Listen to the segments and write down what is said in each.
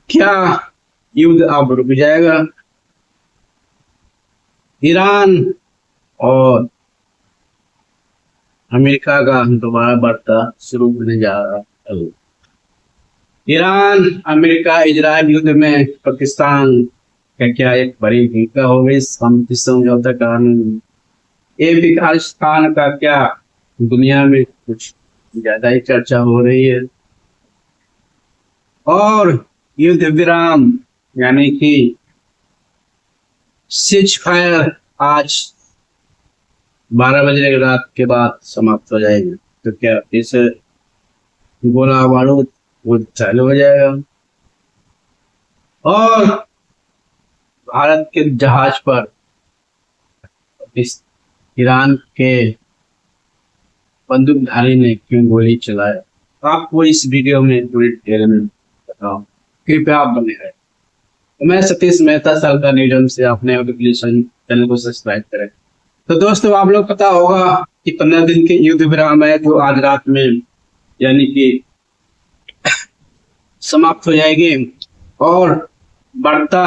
क्या युद्ध अब रुक जाएगा? ईरान और अमेरिका का दोबारा बढ़ता शुरू होने जा रहा है। ईरान, अमेरिका, इजराइल युद्ध में पाकिस्तान का क्या एक बड़ी भूमिका हो गई शांति समझौता कारण? ये पाकिस्तान का क्या दुनिया में कुछ ज्यादा ही चर्चा हो रही है। और युद्ध विराम यानी कि सीज फायर आज 12 बजे रात के बाद समाप्त हो जाएगी। तो क्या इस गोला बारूद वो चालू हो जाएगा और भारत के जहाज पर इस ईरान के बंदूकधारी ने क्यों गोली चलाया? तो आपको इस वीडियो में पूरी डिटेल में बताओ, कृपया आप बने रहे। तो मैं सतीश मेहता सालका न्यूज से अपने चैनल को सब्सक्राइब करें। तो दोस्तों, आप लोग पता होगा कि 15 दिन के युद्ध विराम है जो आज रात में यानी कि समाप्त हो जाएगी और बढ़ता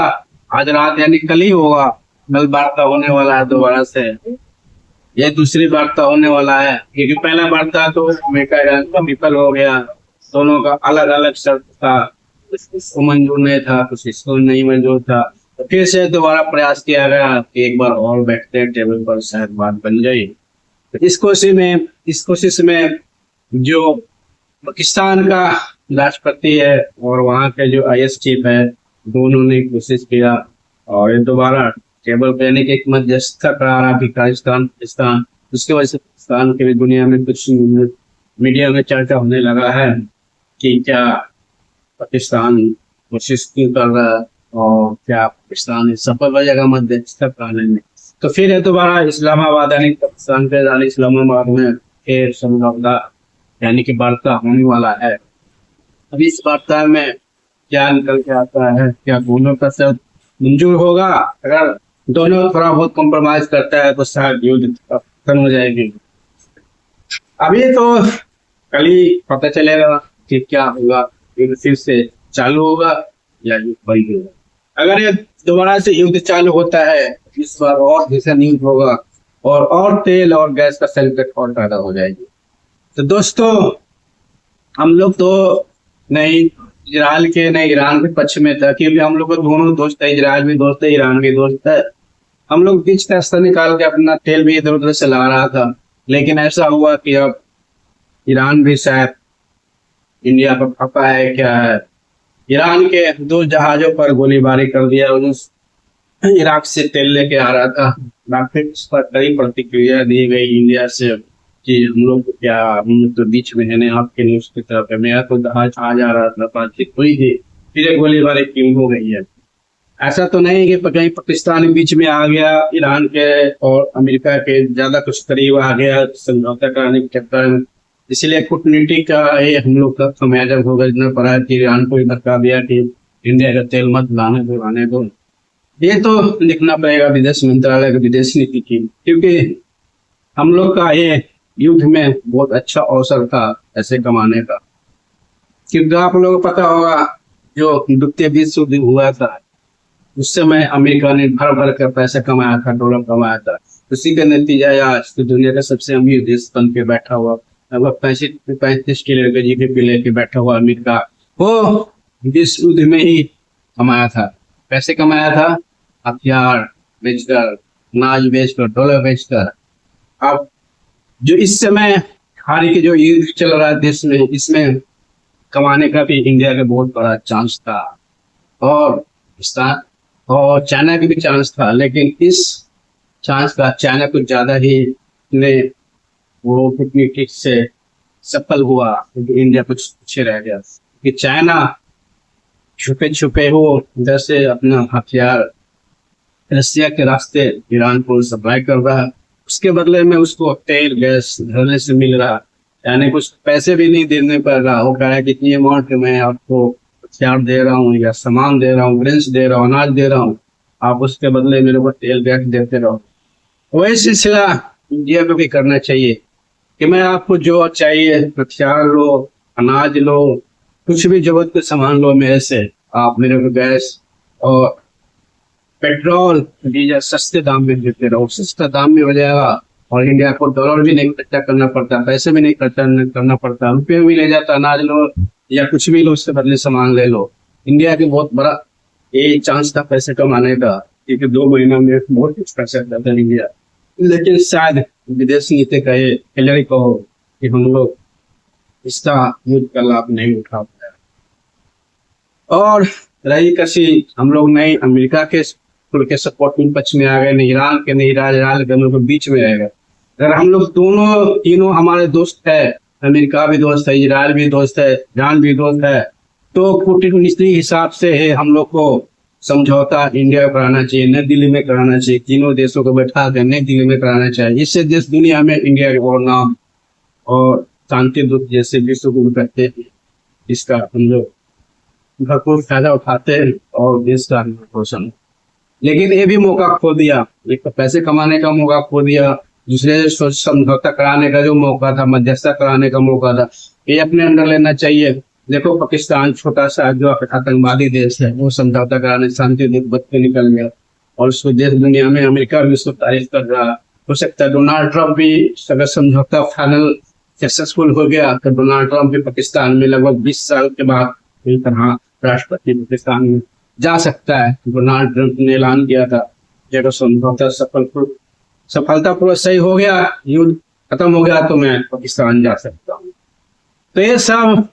आज रात यानी कल ही होगा। कल वार्ता होने वाला है दोबारा से, ये दूसरी वार्ता होने वाला है क्योंकि पहला वार्ता तो अमेरिका ईरान का विफल हो गया। दोनों का अलग अलग शर्त था, उसको मंजूर नहीं था, कुछ इसको नहीं मंजूर था। तो फिर से दोबारा प्रयास किया गया कि एक बार और बैठते हैं टेबल पर, शायद बात बन जाए। तो इस कोशिश में जो पाकिस्तान का राष्ट्रपति है और वहाँ के जो IS चीफ है, दोनों ने कोशिश किया और ये दोबारा टेबल पे आने की एक मध्यस्थता करा रहा पाकिस्तान। उसके वजह से पाकिस्तान के भी दुनिया में कुछ मीडिया में चर्चा होने लगा है कि क्या पाकिस्तान कोशिश क्यों कर रहा है और क्या पाकिस्तान सफल हो जाएगा मध्यस्थता कराने में। तो फिर है दोबारा इस्लामाबाद यानी पाकिस्तान के राजधानी इस्लामाबाद में फिर समझौता यानी कि वार्ता होने वाला है। अभी इस वार्ता में क्या निकल के आता है, क्या दोनों का सब मंजूर होगा? अगर दोनों थोड़ा बहुत कॉम्प्रोमाइज करता है तो शायद युद्ध खत्म हो जाएगी। अभी तो कल ही पता चलेगा कि क्या होगा, युद्ध फिर से चालू होगा या युद्ध बंद होगा। अगर ये दोबारा से युद्ध चालू होता है इस बार और भीषण युद्ध होगा और तेल और गैस का संकट और पैदा हो जाएगी। तो दोस्तों, हम लोग तो नहीं इजराइल के नहीं ईरान के पक्ष में था क्योंकि हम लोग को दोनों दोस्त है, इजराइल भी दोस्त है, ईरान भी दोस्त है। हम लोग बीच का रास्ता निकाल के अपना तेल भी इधर उधर से ला रहा था, लेकिन ऐसा हुआ कि अब ईरान भी शायद इंडिया पर खपा है क्या है। ईरान के 2 जहाजों पर गोलीबारी कर दिया। इराक से तेल लेके आ रहा था, फिर इस पर कई प्रतिक्रिया दी गई इंडिया से कि हम लोग क्या, हम लोग तो बीच में है ना आपके न्यूज की तरफ है। मेरा तो जहाज आ जा रहा था, बातचीत हुई थी, फिर गोलीबारी क्यों हो गई है? ऐसा तो नहीं कि कहीं पाकिस्तान बीच में आ गया, ईरान के और अमेरिका के ज्यादा कुछ करीब आ गया समझौता कराने के चक्कर में। इसलिए कूटनीति का ये हम लोग का खमियाजा होगा इतना पड़ा है कि ईरान को बता दिया कि इंडिया का तेल मत लाने दो। ये तो लिखना पड़ेगा विदेश मंत्रालय की विदेश नीति की, क्योंकि हम लोग का ये युद्ध में बहुत अच्छा अवसर था ऐसे कमाने का। क्योंकि आप लोगों को पता होगा जो द्वितीय विश्व युद्ध हुआ था उस समय अमेरिका ने भर भर कर पैसे कमाया था, डॉलर कमाया था। उसी का नतीजा आज तो दुनिया का सबसे अमीर देश बन के बैठा हुआ, लगभग 35 ट्रिलियन का GDP लेके बैठा हुआ अमेरिका, वो विश्व युद्ध में ही कमाया था। पैसे कमाया था हथियार बेचकर, अनाज बेचकर, डॉलर बेचकर। अब जो इस समय हाल के जो युद्ध चल रहा है देश में, इसमें कमाने का भी इंडिया का बहुत बड़ा चांस था और पाकिस्तान और चाइना का भी चांस था, लेकिन इस चांस का चाइना कुछ ज्यादा ही वो कूटनीति से सफल हुआ क्योंकि इंडिया कुछ पीछे रह गया। कि चाइना छुपे छुपे हो इधर से अपना हथियार रसिया के रास्ते ईरान को सप्लाई कर रहा है, उसके बदले में उसको तेल गैस धरने से मिल रहा, यानी कुछ पैसे भी नहीं देने पड़ रहा। वो कह रहा है कि इतनी अमाउंट में आपको हथियार दे रहा हूँ या सामान दे रहा हूँ, ग्रेन्स दे रहा हूँ, अनाज दे रहा हूँ, आप उसके बदले मेरे को तेल गैस देते रहो। वही सिलसिला इंडिया में भी करना चाहिए कि मैं आपको जो चाहिए हथियार लो, अनाज लो, कुछ भी जरूरत के सामान लो मेरे से, आप मेरे को गैस और पेट्रोल डीजल सस्ते दाम में देते रहो, सस्ता दाम में हो जाएगा और इंडिया को डॉलर भी नहीं खर्चा करना पड़ता, पैसे भी नहीं खर्चा करना पड़ता, रुपये भी ले जाता, अनाज लो या कुछ भी लो उससे बदले सामान ले लो। इंडिया की बहुत बड़ा ये चांस था पैसे कमाने का, क्योंकि 2 महीना में बहुत कुछ कर सकता था इंडिया। लेकिन शायद विदेश नीति का ये फेलियर कहो कि हम लोग इसका युद्ध का लाभ नहीं उठा पाए। और रही कसी हम लोग नहीं अमेरिका के खुल के सपोर्ट में पक्ष में आ गए, नहीं ईरान के, नहीं ईरान के, हम लोग बीच में रह गए। अगर हम लोग दोनों तीनों हमारे दोस्त है, अमेरिका भी दोस्त है, इजराइल भी दोस्त है, ईरान भी दोस्त है, तो कूटनीति हिसाब से है हम लोग को समझौता इंडिया कराना चाहिए, नई दिल्ली में कराना चाहिए, तीनों देशों को बैठा कर नई दिल्ली में कराना चाहिए। इससे देश दुनिया में इंडिया के और नाम और शांति दूत जैसे विश्व गुरु करते हैं, इसका हम लोग भरपूर फायदा उठाते हैं और देश का पोषण। लेकिन ये भी मौका खो दिया, एक तो पैसे कमाने का मौका खो दिया, दूसरे समझौता कराने का जो मौका था, मध्यस्थता कराने का मौका था, ये अपने अंदर लेना चाहिए। देखो पाकिस्तान छोटा सा जो आतंकवादी देश है, वो समझौता कराने शांति दूत बच के निकल गया और उसको देश दुनिया में अमेरिका भी उसको तारीफ कर रहा। हो सकता है डोनाल्ड ट्रंप भी अगर समझौता फाइनल सक्सेसफुल हो गया तो डोनाल्ड ट्रंप भी पाकिस्तान में लगभग 20 साल के बाद इस तरह राष्ट्रपति पाकिस्तान में जा सकता है। डोनाल्ड ट्रंप ने ऐलान किया था कि अगर समझौता सफलतापूर्वक सही हो गया, युद्ध खत्म हो गया, तो मैं पाकिस्तान जा सकता हूँ। तो ये सब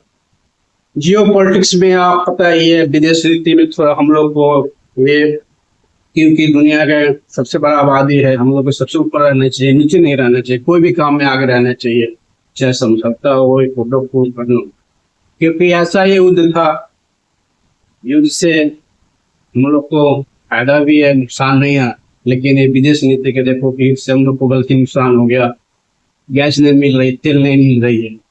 जियो पॉलिटिक्स में आप पता ही है, विदेश नीति में थोड़ा हम लोग को ये, क्योंकि दुनिया का सबसे बड़ा आबादी है, हम लोग को सबसे ऊपर रहना चाहिए, नीचे नहीं रहना चाहिए, कोई भी काम में आगे रहना चाहिए, चाहे समझौता हो फोटो करना, क्योंकि ऐसा ये युद्ध था। युद्ध से हम लोग को फायदा भी है, नुकसान नहीं है, लेकिन ये विदेश नीति के देखो कि इससे हम लोग को गलती नुकसान हो गया, गैस नहीं मिल रही, तेल नहीं मिल रही है।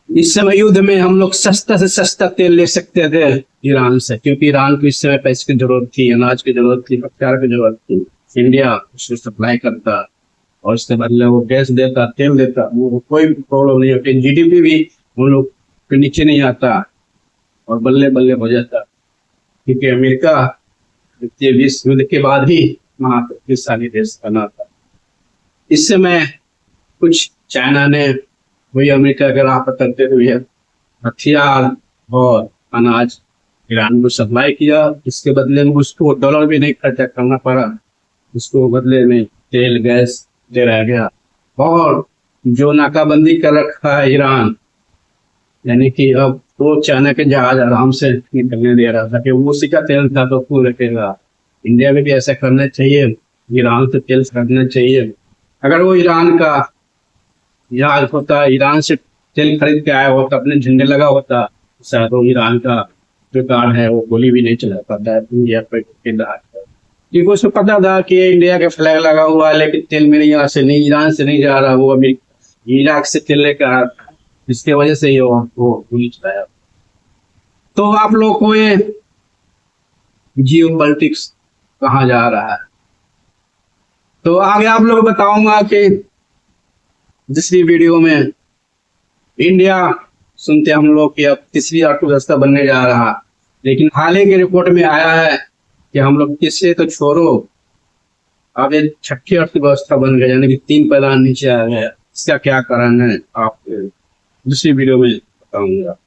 इस समय युद्ध में हम लोग सस्ता से सस्ता तेल ले सकते थे ईरान से, क्योंकि ईरान को इस समय पैसे की जरूरत थी, अनाज की जरूरत थी, हथियार की जरूरत थी। इंडिया उसको सप्लाई करता और इसके बदले वो गैस देता, तेल देता, वो कोई प्रॉब्लम नहीं होती, जीडीपी भी उन लोग के नीचे नहीं आता और बल्ले बल्ले हो जाता, क्योंकि अमेरिका द्वितीय विश्व युद्ध के बाद ही महाशक्तिशाली देश बना था। इस समय कुछ चाइना ने वही अमेरिका के राह पर करते हुए हथियार और अनाज ईरान को सप्लाई किया, इसके बदले में उसको डॉलर भी नहीं खर्चा करना पड़ा, उसको बदले में तेल गैस दे रह गया। और जो नाकाबंदी कर रखा है ईरान, यानी कि अब वो चाइना के जहाज आराम से निकलने दे रहा था कि वो उसी का तेल था तो क्यों रखेगा। इंडिया में भी ऐसा करना चाहिए, ईरान से तेल खरीदना चाहिए। अगर वो ईरान का जहाज होता, ईरान से तेल खरीद के आया होता, अपने झंडे लगा होता, शायद वो ईरान का जो गार्ड है वो गोली भी नहीं चला पाता है इंडिया पर, क्योंकि उसको पता था कि इंडिया का फ्लैग लगा हुआ है, लेकिन तेल मेरे यहाँ से नहीं, ईरान से नहीं जा रहा, वो अभी इराक से तेल लेकर आ रहा, इसके वजह से ये वो गोली चलाया। तो आप लोग को ये जियो पॉलिटिक्स कहाँ जा रहा है, तो आगे आप लोग बताऊंगा कि दूसरी वीडियो में। इंडिया सुनते हम लोग कि अब तीसरी अर्थव्यवस्था बनने जा रहा, लेकिन हाल ही की रिपोर्ट में आया है कि हम लोग तीसरे तो छोड़ो, अब ये छठी अर्थव्यवस्था बन गया, यानी कि 3 पैदान नीचे आ गया। इसका क्या कारण है आप दूसरी वीडियो में बताऊंगा।